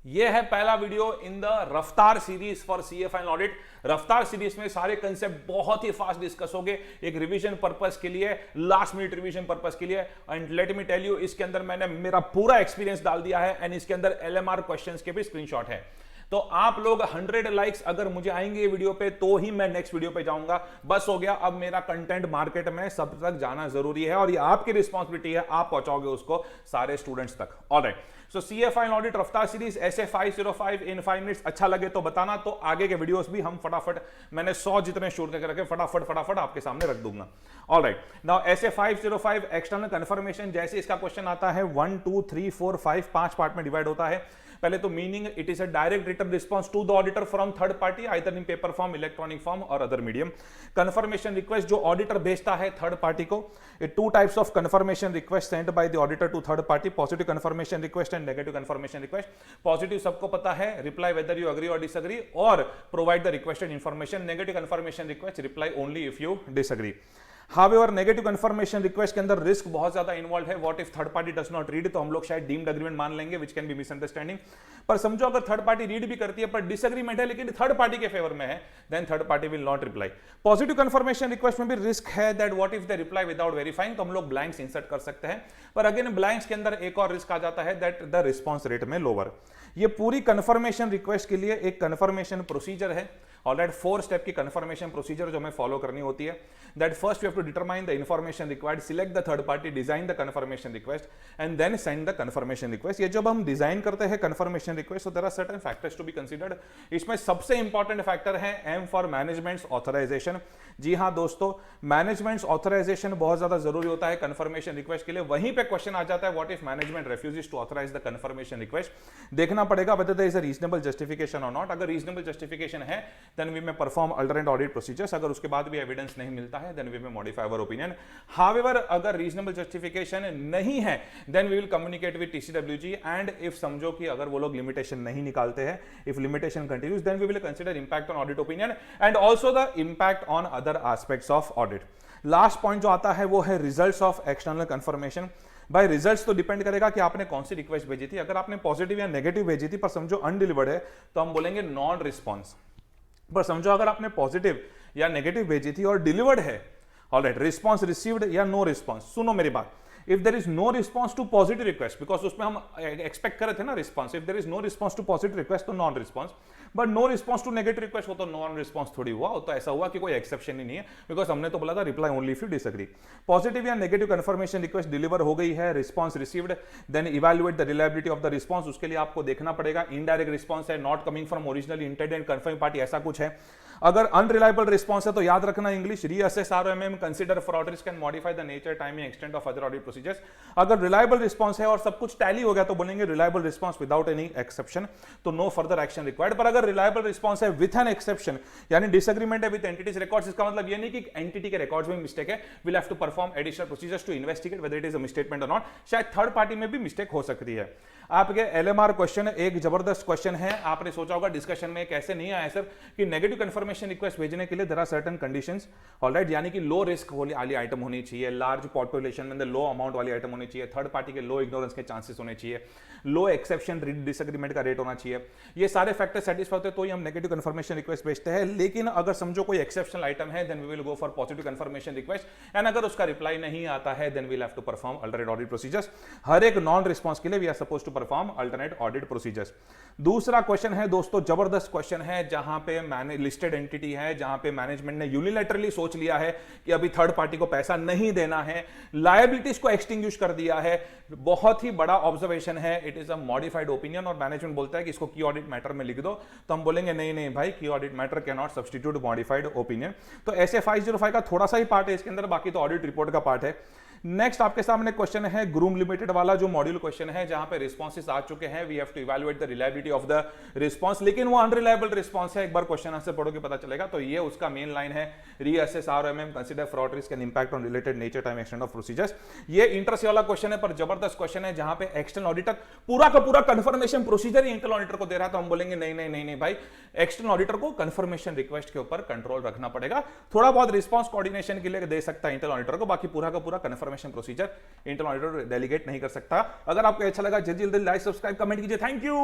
ये है पहला वीडियो इन द रफ्तार series for CA final audit. रफ्तार सीरीज में सारे कंसेप्ट बहुत ही फास्ट डिस्कस होंगे, एक रिवीजन पर्पस के लिए, लास्ट मिनट रिवीजन पर्पस के लिए। And let me tell you, इसके अंदर मैंने मेरा पूरा एक्सपीरियंस डाल दिया है एंड इसके अंदर एलएमआर क्वेश्चंस के भी स्क्रीनशॉट है। तो आप लोग 100 लाइक्स अगर मुझे आएंगे ये वीडियो पे तो ही मैं नेक्स्ट वीडियो पे जाऊंगा। बस हो गया, अब मेरा कंटेंट मार्केट में सब तक जाना जरूरी है और ये आपकी रिस्पॉन्सिबिलिटी है, आप पहुंचाओगे उसको सारे स्टूडेंट्स तक। ऑलराइट, सो सीए फाइनल ऑडिट रफ्तार सीरीज ऐसे 505 इन 5 मिनट्स अच्छा लगे तो बताना, तो आगे के वीडियोस भी हम फटाफट, मैंने 100 जितने शूट करके रखे फटाफट आपके सामने रख दूंगा। ऑलराइट, नाउ ऐसे 505 एक्सटर्नल कंफर्मेशन, जैसे इसका क्वेश्चन आता है 1 2 3 4 5 5 पार्ट में डिवाइड होता है। पहले तो meaning, it is a direct written response to the auditor from third party either in paper form, electronic form और अदर मीडियम। कन्फर्मेशन रिक्वेस्ट जो ऑडिटर भेजता है थर्ड पार्टी को, two types of confirmation request sent by the auditor to third party, positive confirmation request and negative confirmation request. Positive सबको पता है, reply whether you agree और disagree और provide the requested information. Negative confirmation request, reply only if you disagree. However negative confirmation request के अंदर risk बहुत ज्यादा involve है। What if third party does not read, तो हम लोग शायद डीम्ड एग्रीमेंट मान लेंगे, विच कैन बी मिसअंडरस्टैंडिंग। पर समझो अगर थर्ड पार्टी रीड भी करती है पर डिसएग्रीमेंट है लेकिन थर्ड पार्टी के फेवर में है, then third party will not reply. Positive confirmation request में भी रिस्क है that what if they reply without verifying, तो हम लोग ब्लैंक्स इंसर्ट कर सकते हैं। पर अगेन ब्लैंक्स के अंदर एक और रिस्क आ जाता है दैट द रिस्पॉन्स रेट में लोअर। ये पूरी कन्फर्मेशन रिक्वेस्ट के लिए एक कन्फर्मेशन प्रोसीजर है। ऑलराइट, 4 स्टेप की कन्फर्मेशन प्रोसीजर जो हमें फॉलो करनी होती है। That first we have to determine the information required, select the third party, design the confirmation request and then send the confirmation request. ये जब हम डिजाइन करते हैं कन्फर्मेशन रिक्वेस्ट, तो there are certain factors to be considered. इसमें सबसे important factor है M for managements authorisation. जी हाँ दोस्तों, मैनेजमेंट्स ऑथराइजेशन बहुत ज्यादा जरूरी होता है कन्फर्मेशन रिक्वेस्ट के लिए। वहीं पे क्वेश्चन आ जाता है what if management refuses to authorize the confirmation request. देखना पड़ेगा whether there is a reasonable justification or not। अगर रीजनेबल जस्टिफिकेशन है then we may perform alternate audit procedures। अगर उसके बाद भी एविडेंस नहीं मिलता है then we may modify our opinion। however अगर रीजनेबल जस्टिफिकेशन नहीं है then we will communicate with TCWG and if समझो कि अगर वो लोग लिमिटेशन नहीं निकालते हैं, if limitation continues then we will consider impact on audit opinion and also the impact on other aspects of audit। Last point जो आता है वो है रिजल्ट्स ऑफ एक्सटर्नल कंफर्मेशन। भाई रिजल्ट्स तो डिपेंड करेगा कि आपने कौन सी रिक्वेस्ट भेजी थी। अगर आपने पॉजिटिव या नेगेटिव भेजी थी पर समझो अनडिलीवर्ड है तो हम बोलेंगे नॉन रिस्पॉन्स। पर समझो अगर आपने पॉजिटिव या नेगेटिव भेजी थी और डिलीवर्ड है, ऑलराइट, रिस्पॉन्स रिसीव्ड या नो रिस्पॉन्स। सुनो मेरी बात, if there is no response to positive request, because उसमें हम एक्सपेक्ट कर रहे थे ना response, if there is no response to positive request तो non response, but no response to negative request हो तो नॉन रिस्पॉन्स थोड़ी हुआ हो। तो ऐसा हुआ कि कोई एक्सेप्शन ही नहीं है, बिकॉज हमने तो बोला था reply only if you disagree. Positive या नेगेटिव कन्फर्मेशन रिक्वेस्ट डिलीवर हो गई है, response received, then evaluate the reliability of the response. उसके लिए आपको देखना पड़ेगा इनडायरेक्ट रिस्पॉन्स है, not coming from originally intended confirming party, ऐसा कुछ है। अगर अनरिलायबल रिस्पॉन्स है तो याद रखना English, reassess ROMM, consider fraud risk and modify the nature, timing, extent of other audit procedures. अगर रिलायबल रिस्पॉन्स है और सब कुछ टैली हो गया तो बोलेंगे reliable response without any exception, तो नो फर्दर एक्शन रिक्वायर्ड। पर अगर रिलायबल रिस्पॉन्स है विथ एन एक्सेप्शन, यानी डिसएग्रीमेंट है विद एंटिटीज रिकॉर्ड्स, इसका मतलब ये नहीं कि एंटिटी के रिकॉर्ड्स में मिस्टेक है, will have to perform additional procedures to investigate whether it is a misstatement और नॉट। शायद थर्ड पार्टी में भी मिस्टेक हो सकती है। आपके एलएमआर क्वेश्चन एक जबरदस्त क्वेश्चन है। आपने सोचा होगा डिस्कशन में कैसे नहीं आया सर कि नेगेटिव कंफर्मेशन रिक्वेस्ट भेजने के लिए there are certain conditions, alright, यानी कि लो रिस्क वाली आइटम होनी चाहिए, लार्ज पॉपुलेशन में लो अमाउंट वाली आइटम होनी चाहिए, थर्ड पार्टी के लो इग्नोरेंस के चांसेस होने चाहिए, लो एक्सेप्शन डिसएग्रीमेंट का रेट होना चाहिए। ये सारे फैक्टर सेटिस्फाई होते हैं तो ही हम नेगेटिव कंफर्मेशन रिक्वेस्ट भेजते हैं। लेकिन अगर समझो कोई एक्सेप्शनल आइटम है then we will go for positive confirmation request and अगर उसका रिप्लाई नहीं आता है then we will have to perform alternate audit procedures. हर एक नॉन रिस्पॉन्स के लिए we are supposed to perform alternate audit procedures. दूसरा क्वेश्चन है दोस्तों, जबरदस्त क्वेश्चन है, जहां पे लिस्टेड एंटिटी है, जहां पे मैनेजमेंट ने यूनिलैटरली सोच लिया है कि अभी थर्ड पार्टी को पैसा नहीं देना है, लायबिलिटीज को एक्सटिंग्विश कर दिया है। बहुत ही बड़ा ऑब्जर्वेशन है, it is a modified opinion और मैनेजमेंट बोलता है कि इसको की ऑडिट मैटर में लिख दो, तो हम बोलेंगे नहीं नहीं भाई, की audit matter can not substitute modified opinion. तो ऐसे 505 का थोड़ा सा ही पार्ट है इसके अंदर, बाकी तो ऑडिट रिपोर्ट का पार्ट है। नेक्स्ट आपके सामने क्वेश्चन है ग्रूम लिमिटेड वाला, जो मॉड्यूल क्वेश्चन है, जहां पे रिस्पॉन्सेस आ चुके हैं, we have to evaluate the reliability of the response, लेकिन वो अनरिलायबल रिस्पॉन्स है। एक बार क्वेश्चन आंसर पढ़ोगे पता चलेगा। तो ये उसका मेन लाइन है, reassess ROMM, consider fraud risk and impact on related nature, time, extent of procedures. ये इंटरेस्ट वाला क्वेश्चन है पर जबरदस्त क्वेश्चन है, जहां पे एक्सटर्नल ऑडिटर पूरा का पूरा कंफर्मेशन प्रोसीजर ही इंटरनल ऑडिटर को दे रहा है, तो हम बोलेंगे नहीं नहीं नहीं नहीं भाई, एक्सटर्नल ऑडिटर को कंफर्मेशन रिक्वेस्ट के ऊपर कंट्रोल रखना पड़ेगा। थोड़ा बहुत रिस्पॉन्स कोऑर्डिनेशन के लिए दे सकता है इंटरनल ऑडिटर को, बाकी पूरा का पूरा confirmation procedure internal auditor delegate नहीं कर सकता। अगर आपको अच्छा लगा जल्दी जल्दी लाइक, सब्सक्राइब, कमेंट कीजिए। Thank you.